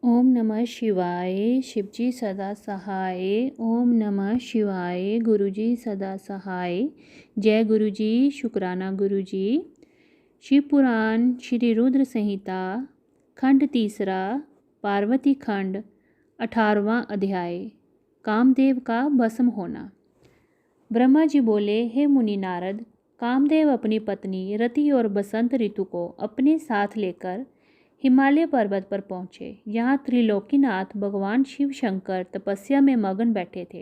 ओम नमः शिवाय। शिवजी सदा सहाय। ओम नमः शिवाय। गुरुजी सदा सहाय। जय गुरुजी। शुक्राना गुरुजी। शिव पुराण श्री रुद्र संहिता खंड तीसरा पार्वती खंड 18वां अध्याय कामदेव का भस्म होना। ब्रह्मा जी बोले, हे मुनि नारद, कामदेव अपनी पत्नी रति और बसंत ऋतु को अपने साथ लेकर हिमालय पर्वत पर पहुँचे। यहाँ त्रिलोकीनाथ भगवान शिव शंकर तपस्या में मगन बैठे थे।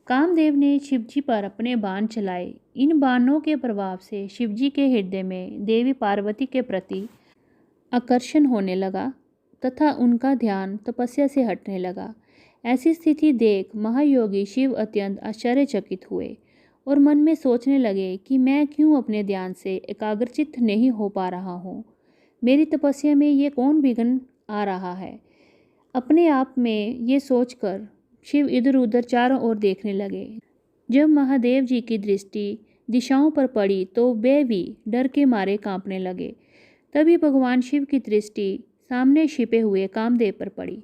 कामदेव ने शिवजी पर अपने बाण चलाए। इन बाणों के प्रभाव से शिवजी के हृदय में देवी पार्वती के प्रति आकर्षण होने लगा तथा उनका ध्यान तपस्या से हटने लगा। ऐसी स्थिति देख महायोगी शिव अत्यंत आश्चर्यचकित हुए और मन में सोचने लगे कि मैं क्यों अपने ध्यान से एकाग्रचित्त नहीं हो पा रहा हूँ। मेरी तपस्या में ये कौन विघ्न आ रहा है। अपने आप में ये सोचकर शिव इधर उधर चारों ओर देखने लगे। जब महादेव जी की दृष्टि दिशाओं पर पड़ी तो वे भी डर के मारे कांपने लगे। तभी भगवान शिव की दृष्टि सामने छिपे हुए कामदेव पर पड़ी।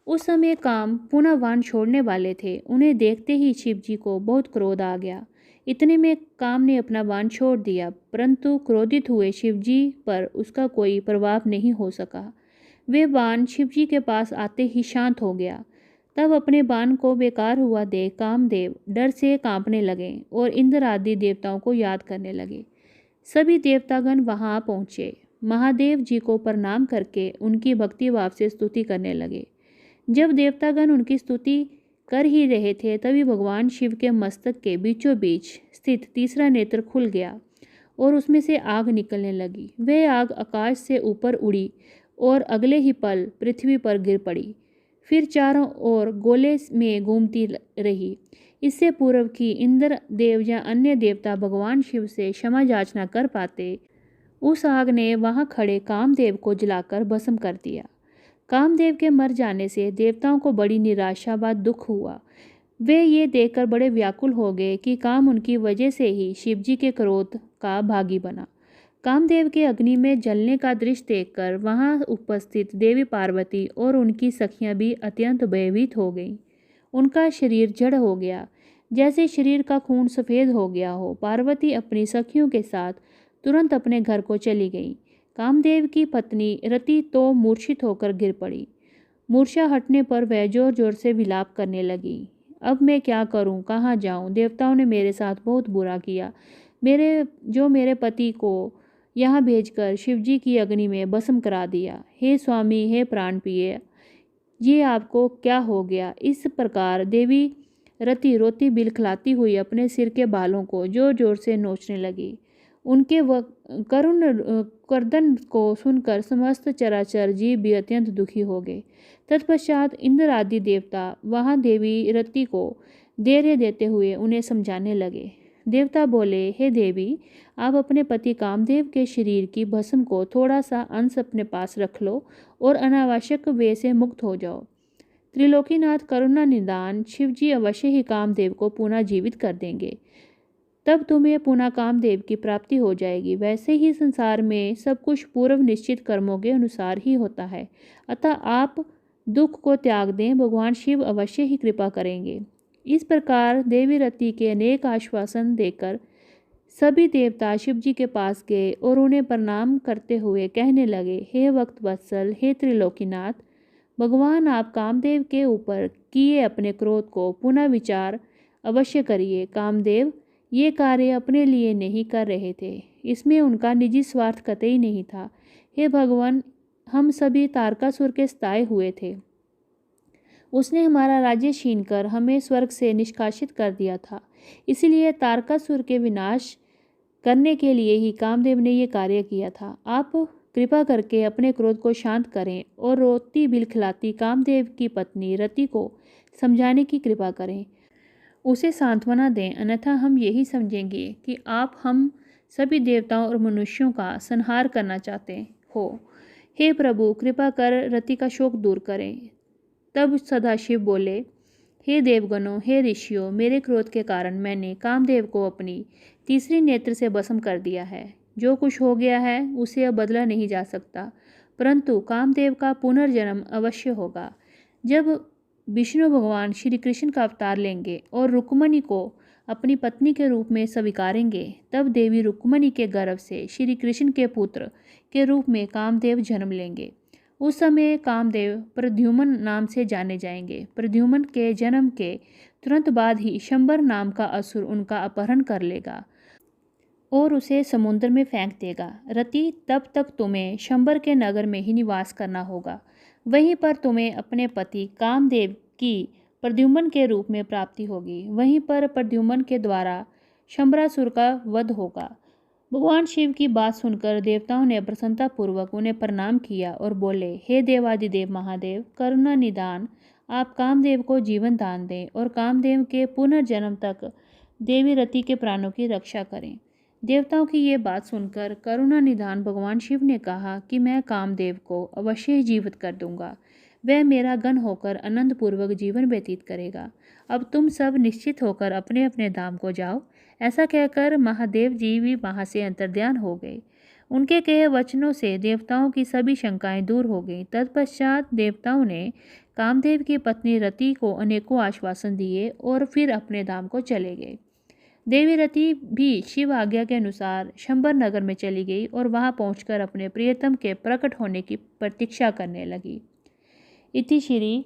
उस समय काम पुनः बाण छोड़ने वाले थे। उन्हें देखते ही शिव जी को बहुत क्रोध आ गया। इतने में काम ने अपना बाण छोड़ दिया, परंतु क्रोधित हुए शिवजी पर उसका कोई प्रभाव नहीं हो सका। वे बाण शिवजी के पास आते ही शांत हो गया। तब अपने बाण को बेकार हुआ देख कामदेव डर से कांपने लगे और इंद्र आदि देवताओं को याद करने लगे। सभी देवतागण वहां पहुंचे। महादेव जी को प्रणाम करके उनकी भक्ति भाव से स्तुति करने लगे। जब देवतागण उनकी स्तुति कर ही रहे थे तभी भगवान शिव के मस्तक के बीचों बीच स्थित तीसरा नेत्र खुल गया और उसमें से आग निकलने लगी। वह आग आकाश से ऊपर उड़ी और अगले ही पल पृथ्वी पर गिर पड़ी, फिर चारों ओर गोले में घूमती रही। इससे पूर्व कि इंद्र देव या अन्य देवता भगवान शिव से क्षमा याचना कर पाते, उस आग ने वहां खड़े कामदेव को जलाकर भस्म कर दिया। कामदेव के मर जाने से देवताओं को बड़ी निराशा व दुख हुआ। वे ये देखकर बड़े व्याकुल हो गए कि काम उनकी वजह से ही शिवजी के क्रोध का भागी बना। कामदेव के अग्नि में जलने का दृश्य देखकर वहां उपस्थित देवी पार्वती और उनकी सखियां भी अत्यंत भयभीत हो गईं। उनका शरीर जड़ हो गया, जैसे शरीर का खून सफ़ेद हो गया हो। पार्वती अपनी सखियों के साथ तुरंत अपने घर को चली गई। कामदेव की पत्नी रति तो मूर्छित होकर गिर पड़ी। मूर्छा हटने पर वह जोर जोर से विलाप करने लगी। अब मैं क्या करूं, कहाँ जाऊं? देवताओं ने मेरे साथ बहुत बुरा किया। मेरे पति को यहाँ भेजकर शिवजी की अग्नि में भस्म करा दिया। हे स्वामी, हे प्राण प्रिय, ये आपको क्या हो गया? इस प्रकार देवी रति रोती बिलखलाती हुई अपने सिर के बालों को जोर जोर से नोचने लगी। उनके करुण कर्दन को सुनकर समस्त चराचर जीव भी अत्यंत दुखी हो गए। तत्पश्चात इंद्र आदि देवता वहां देवी रति को धैर्य देते हुए उन्हें समझाने लगे। देवता बोले, हे देवी, आप अपने पति कामदेव के शरीर की भस्म को थोड़ा सा अंश अपने पास रख लो और अनावश्यक व्यय से मुक्त हो जाओ। त्रिलोकीनाथ करुणा निदान शिवजी अवश्य ही कामदेव को पुनः जीवित कर देंगे। तब तुम्हें पुनः कामदेव की प्राप्ति हो जाएगी। वैसे ही संसार में सब कुछ पूर्व निश्चित कर्मों के अनुसार ही होता है, अतः आप दुख को त्याग दें, भगवान शिव अवश्य ही कृपा करेंगे। इस प्रकार देवी रति के अनेक आश्वासन देकर सभी देवता शिवजी के पास गए और उन्हें प्रणाम करते हुए कहने लगे, हे वक्त वत्सल, हे त्रिलोकीनाथ, भगवान आप कामदेव के ऊपर किए अपने क्रोध को पुनः विचार अवश्य करिए। कामदेव ये कार्य अपने लिए नहीं कर रहे थे, इसमें उनका निजी स्वार्थ कतई नहीं था। हे भगवान, हम सभी तारकासुर के सताए हुए थे। उसने हमारा राज्य छीनकर हमें स्वर्ग से निष्कासित कर दिया था। इसलिए तारकासुर के विनाश करने के लिए ही कामदेव ने ये कार्य किया था। आप कृपा करके अपने क्रोध को शांत करें और रोती बिलखिलाती कामदेव की पत्नी रति को समझाने की कृपा करें, उसे सांत्वना दें, अन्यथा हम यही समझेंगे कि आप हम सभी देवताओं और मनुष्यों का संहार करना चाहते हो। हे प्रभु, कृपा कर रति का शोक दूर करें। तब सदाशिव बोले, हे देवगणों, हे ऋषियों, मेरे क्रोध के कारण मैंने कामदेव को अपनी तीसरी नेत्र से भस्म कर दिया है। जो कुछ हो गया है उसे अब बदला नहीं जा सकता, परंतु कामदेव का पुनर्जन्म अवश्य होगा। जब विष्णु भगवान श्री कृष्ण का अवतार लेंगे और रुक्मणी को अपनी पत्नी के रूप में स्वीकारेंगे, तब देवी रुक्मणी के गर्भ से श्री कृष्ण के पुत्र के रूप में कामदेव जन्म लेंगे। उस समय कामदेव प्रद्युम्न नाम से जाने जाएंगे। प्रद्युम्न के जन्म के तुरंत बाद ही शंबर नाम का असुर उनका अपहरण कर लेगा और उसे समुद्र में फेंक देगा। रति, तब तक तुम्हें शंबर के नगर में ही निवास करना होगा। वहीं पर तुम्हें अपने पति कामदेव की प्रद्युम्न के रूप में प्राप्ति होगी। वहीं पर प्रद्युम्न के द्वारा शंबरासुर का वध होगा। भगवान शिव की बात सुनकर देवताओं ने प्रसन्नतापूर्वक उन्हें प्रणाम किया और बोले, हे देवादिदेव महादेव, करुणा निदान, आप कामदेव को जीवन दान दें और कामदेव के पुनर्जन्म तक देवी रति के प्राणों की रक्षा करें। देवताओं की ये बात सुनकर करुणा निदान भगवान शिव ने कहा कि मैं कामदेव को अवश्य ही जीवित कर दूंगा। वह मेरा गण होकर आनंद पूर्वक जीवन व्यतीत करेगा। अब तुम सब निश्चित होकर अपने अपने धाम को जाओ। ऐसा कहकर महादेव जी भी वहाँ से अंतर्ध्यान हो गए। उनके कहे वचनों से देवताओं की सभी शंकाएं दूर हो गईं। तत्पश्चात देवताओं ने कामदेव की पत्नी रति को अनेकों आश्वासन दिए और फिर अपने धाम को चले गए। देवी रति भी शिव आज्ञा के अनुसार शंबर नगर में चली गई और वहां पहुंचकर अपने प्रियतम के प्रकट होने की प्रतीक्षा करने लगी। इति श्री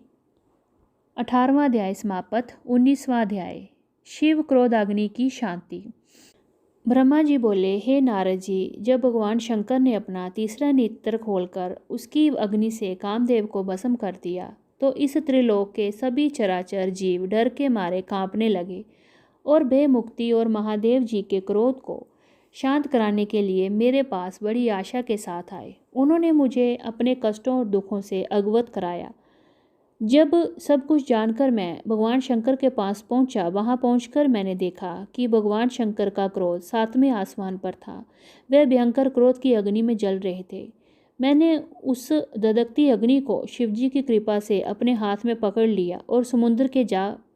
18वां अध्याय समाप्त। 19वां अध्याय शिव क्रोधाग्नि की शांति। ब्रह्मा जी बोले, हे नारद जी, जब भगवान शंकर ने अपना तीसरा नेत्र खोलकर उसकी अग्नि से कामदेव को भस्म कर दिया, तो इस त्रिलोक के सभी चराचर जीव डर के मारे कांपने लगे और भय मुक्ति और महादेव जी के क्रोध को शांत कराने के लिए मेरे पास बड़ी आशा के साथ आए। उन्होंने मुझे अपने कष्टों और दुखों से अवगत कराया। जब सब कुछ जानकर मैं भगवान शंकर के पास पहुंचा, वहां पहुंचकर मैंने देखा कि भगवान शंकर का क्रोध 7वें आसमान पर था। वे भयंकर क्रोध की अग्नि में जल रहे थे। मैंने उस ददकती अग्नि को शिवजी की कृपा से अपने हाथ में पकड़ लिया और समुद्र के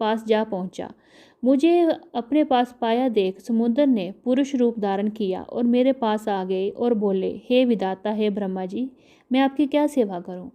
पास जा पहुंचा। मुझे अपने पास पाया देख समुद्र ने पुरुष रूप धारण किया और मेरे पास आ गए और बोले, हे विधाता, हे ब्रह्मा जी, मैं आपकी क्या सेवा करूं?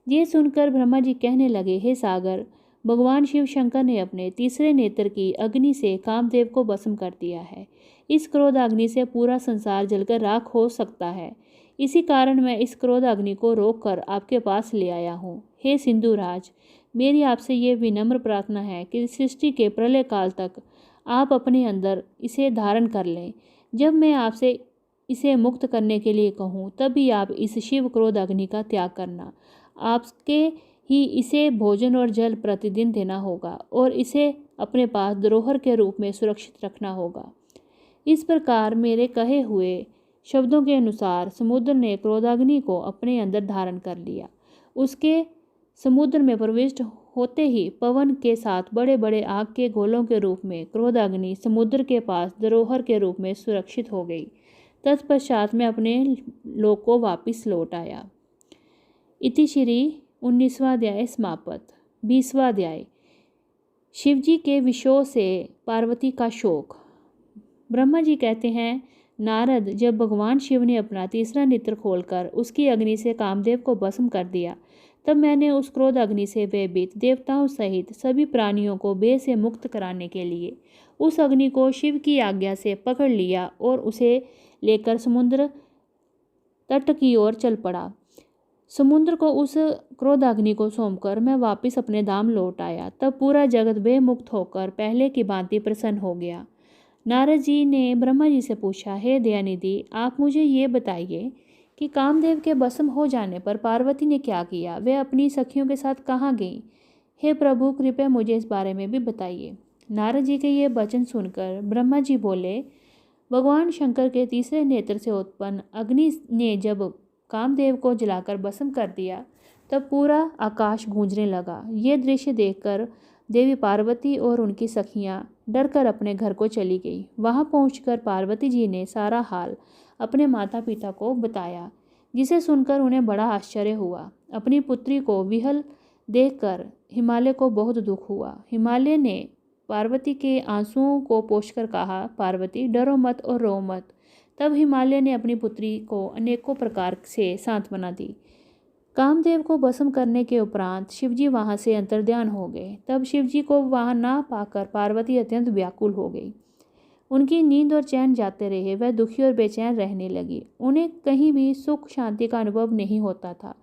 ये सुनकर ब्रह्मा जी कहने लगे, हे सागर, भगवान शिव शंकर ने अपने तीसरे नेत्र की अग्नि से कामदेव को भस्म कर दिया है। इस क्रोध अग्नि से पूरा संसार जलकर राख हो सकता है। इसी कारण मैं इस क्रोध अग्नि को रोककर आपके पास ले आया हूँ। हे सिंधुराज, मेरी आपसे ये विनम्र प्रार्थना है कि सृष्टि के प्रलय काल तक आप अपने अंदर इसे धारण कर लें। जब मैं आपसे इसे मुक्त करने के लिए कहूँ, तभी आप इस शिव क्रोध अग्नि का त्याग करना। आपके ही इसे भोजन और जल प्रतिदिन देना होगा और इसे अपने पास धरोहर के रूप में सुरक्षित रखना होगा। इस प्रकार मेरे कहे हुए शब्दों के अनुसार समुद्र ने क्रोधाग्नि को अपने अंदर धारण कर लिया। उसके समुद्र में प्रविष्ट होते ही पवन के साथ बड़े बड़े आग के गोलों के रूप में क्रोधाग्नि समुद्र के पास धरोहर के रूप में सुरक्षित हो गई। तत्पश्चात मैं अपने लोक को वापिस लौट आया। इति श्री 19वां अध्याय समाप्त। 20वां अध्याय शिवजी के विषों से पार्वती का शोक। ब्रह्मा जी कहते हैं, नारद, जब भगवान शिव ने अपना तीसरा नेत्र खोलकर उसकी अग्नि से कामदेव को भस्म कर दिया, तब मैंने उस क्रोध अग्नि से भयभीत देवताओं सहित सभी प्राणियों को भय से मुक्त कराने के लिए उस अग्नि को शिव की आज्ञा से पकड़ लिया और उसे लेकर समुद्र तट की ओर चल पड़ा। समुद्र को उस क्रोधाग्नि को सौंपकर मैं वापस अपने धाम लौट आया। तब पूरा जगत भय मुक्त होकर पहले की भांति प्रसन्न हो गया। नारद जी ने ब्रह्मा जी से पूछा, हे दयानिधि, आप मुझे ये बताइए कि कामदेव के भस्म हो जाने पर पार्वती ने क्या किया? वे अपनी सखियों के साथ कहाँ गईं? हे प्रभु, कृपया मुझे इस बारे में भी बताइए। नारद जी के ये वचन सुनकर ब्रह्मा जी बोले, भगवान शंकर के तीसरे नेत्र से उत्पन्न अग्नि ने जब कामदेव को जलाकर भस्म कर दिया, तब पूरा आकाश गूंजने लगा। ये दृश्य देखकर देवी पार्वती और उनकी सखियां डरकर अपने घर को चली गई। वहां पहुंचकर पार्वती जी ने सारा हाल अपने माता पिता को बताया, जिसे सुनकर उन्हें बड़ा आश्चर्य हुआ। अपनी पुत्री को विहल देखकर हिमालय को बहुत दुख हुआ। हिमालय ने पार्वती के आंसुओं को पोंछकर कहा, पार्वती, डरो मत और रो मत। तब हिमालय ने अपनी पुत्री को अनेकों प्रकार से सांत्वना दी। कामदेव को भस्म करने के उपरांत शिवजी वहां से अंतर्ध्यान हो गए। तब शिवजी को वहां ना पाकर पार्वती अत्यंत व्याकुल हो गई। उनकी नींद और चैन जाते रहे। वह दुखी और बेचैन रहने लगी। उन्हें कहीं भी सुख शांति का अनुभव नहीं होता था।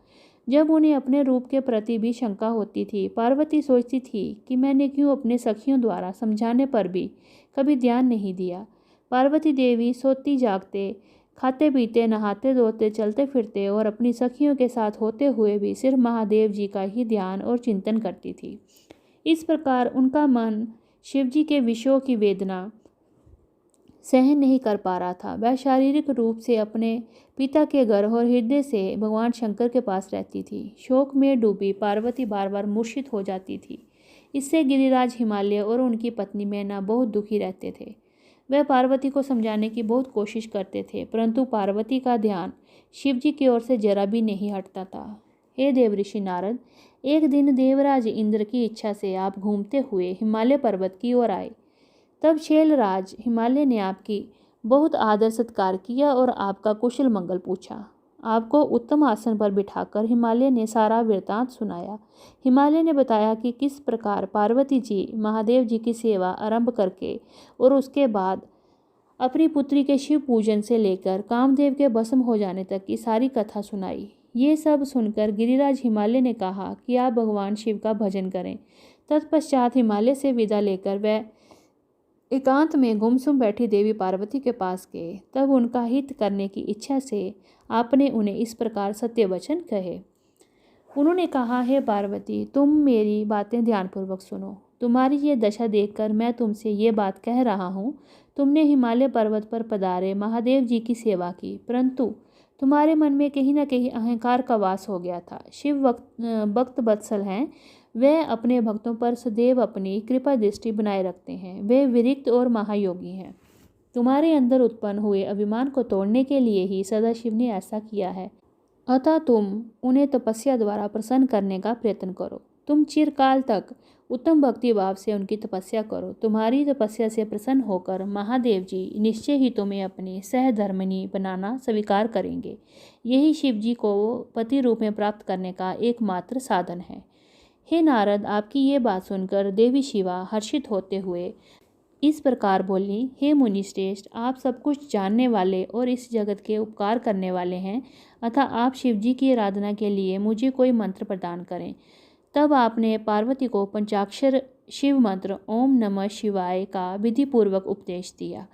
जब उन्हें अपने रूप के प्रति भी शंका होती थी, पार्वती सोचती थी कि मैंने क्यों अपने सखियों द्वारा समझाने पर भी कभी ध्यान नहीं दिया। पार्वती देवी सोती जागते, खाते पीते, नहाते धोते, चलते फिरते और अपनी सखियों के साथ होते हुए भी सिर्फ महादेव जी का ही ध्यान और चिंतन करती थी। इस प्रकार उनका मन शिवजी के विषयों की वेदना सहन नहीं कर पा रहा था। वह शारीरिक रूप से अपने पिता के घर और हृदय से भगवान शंकर के पास रहती थी। शोक में डूबी पार्वती बार बार मूर्छित हो जाती थी। इससे गिरिराज, हिमालय और उनकी पत्नी मैना बहुत दुखी रहते थे। वह पार्वती को समझाने की बहुत कोशिश करते थे, परंतु पार्वती का ध्यान शिवजी की ओर से जरा भी नहीं हटता था। हे देवऋषि नारद, एक दिन देवराज इंद्र की इच्छा से आप घूमते हुए हिमालय पर्वत की ओर आए। तब शैलराज हिमालय ने आपकी बहुत आदर सत्कार किया और आपका कुशल मंगल पूछा। आपको उत्तम आसन पर बिठाकर हिमालय ने सारा वृत्तांत सुनाया। हिमालय ने बताया कि किस प्रकार पार्वती जी महादेव जी की सेवा आरंभ करके और उसके बाद अपनी पुत्री के शिव पूजन से लेकर कामदेव के भस्म हो जाने तक की सारी कथा सुनाई। ये सब सुनकर गिरिराज हिमालय ने कहा कि आप भगवान शिव का भजन करें। तत्पश्चात हिमालय से विदा लेकर वह एकांत में गुमसुम बैठी देवी पार्वती के पास गए। तब उनका हित करने की इच्छा से आपने उन्हें इस प्रकार सत्य वचन कहे। उन्होंने कहा, हे पार्वती, तुम मेरी बातें ध्यानपूर्वक सुनो। तुम्हारी ये दशा देखकर मैं तुमसे ये बात कह रहा हूँ। तुमने हिमालय पर्वत पर पधारे महादेव जी की सेवा की, परंतु तुम्हारे मन में कहीं न कहीं अहंकार का वास हो गया था। शिव भक्त वत्सल हैं। वे अपने भक्तों पर सदैव अपनी कृपा दृष्टि बनाए रखते हैं। वे विरक्त और महायोगी हैं। तुम्हारे अंदर उत्पन्न हुए अभिमान को तोड़ने के लिए ही सदाशिव ने ऐसा किया है। अतः तुम उन्हें तपस्या द्वारा प्रसन्न करने का प्रयत्न करो। तुम चिरकाल तक उत्तम भक्ति भाव से उनकी तपस्या करो। तुम्हारी तपस्या से प्रसन्न होकर महादेव जी निश्चय ही तुम्हें अपनी सहधर्मिणी बनाना स्वीकार करेंगे। यही शिव जी को पति रूप में प्राप्त करने का एकमात्र साधन है। हे नारद, आपकी ये बात सुनकर देवी शिवा हर्षित होते हुए इस प्रकार बोली, हे मुनि श्रेष्ठ, आप सब कुछ जानने वाले और इस जगत के उपकार करने वाले हैं, अतः आप शिवजी की आराधना के लिए मुझे कोई मंत्र प्रदान करें। तब आपने पार्वती को पंचाक्षर शिव मंत्र ओम नमः शिवाय का विधिपूर्वक उपदेश दिया।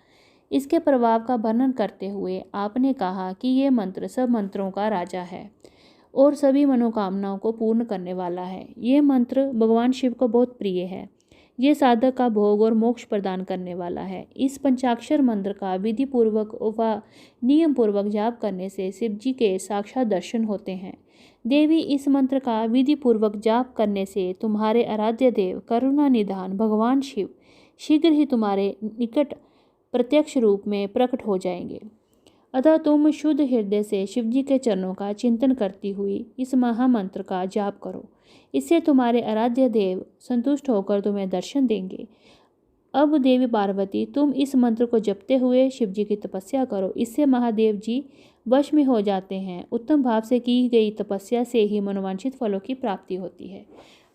इसके प्रभाव का वर्णन करते हुए आपने कहा कि ये मंत्र सब मंत्रों का राजा है और सभी मनोकामनाओं को पूर्ण करने वाला है। ये मंत्र भगवान शिव को बहुत प्रिय है। ये साधक का भोग और मोक्ष प्रदान करने वाला है। इस पंचाक्षर मंत्र का विधि पूर्वक व नियम पूर्वक जाप करने से शिव जी के साक्षात दर्शन होते हैं। देवी, इस मंत्र का विधि पूर्वक जाप करने से तुम्हारे आराध्य देव करुणा निधान भगवान शिव शीघ्र ही तुम्हारे निकट प्रत्यक्ष रूप में प्रकट हो जाएंगे। अतः तुम शुद्ध हृदय से शिवजी के चरणों का चिंतन करती हुई इस महामंत्र का जाप करो। इससे तुम्हारे आराध्य देव संतुष्ट होकर तुम्हें दर्शन देंगे। अब देवी पार्वती, तुम इस मंत्र को जपते हुए शिवजी की तपस्या करो। इससे महादेव जी वश में हो जाते हैं। उत्तम भाव से की गई तपस्या से ही मनोवांछित फलों की प्राप्ति होती है।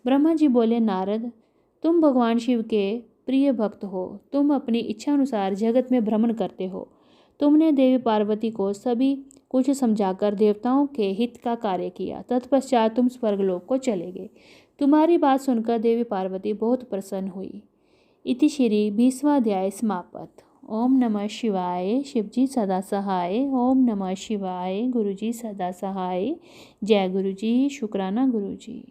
ब्रह्मा जी बोले, नारद, तुम भगवान शिव के प्रिय भक्त हो। तुम अपनी इच्छा अनुसार जगत में भ्रमण करते हो। तुमने देवी पार्वती को सभी कुछ समझाकर देवताओं के हित का कार्य किया। तत्पश्चात तुम स्वर्गलोक को चले गए। तुम्हारी बात सुनकर देवी पार्वती बहुत प्रसन्न हुई। इति श्री 20वां अध्याय समाप्त। ओम नमः शिवाय। शिवजी सदा सहाय। ओम नमः शिवाय। गुरुजी सदा सहाय। जय गुरुजी। शुक्राना गुरुजी।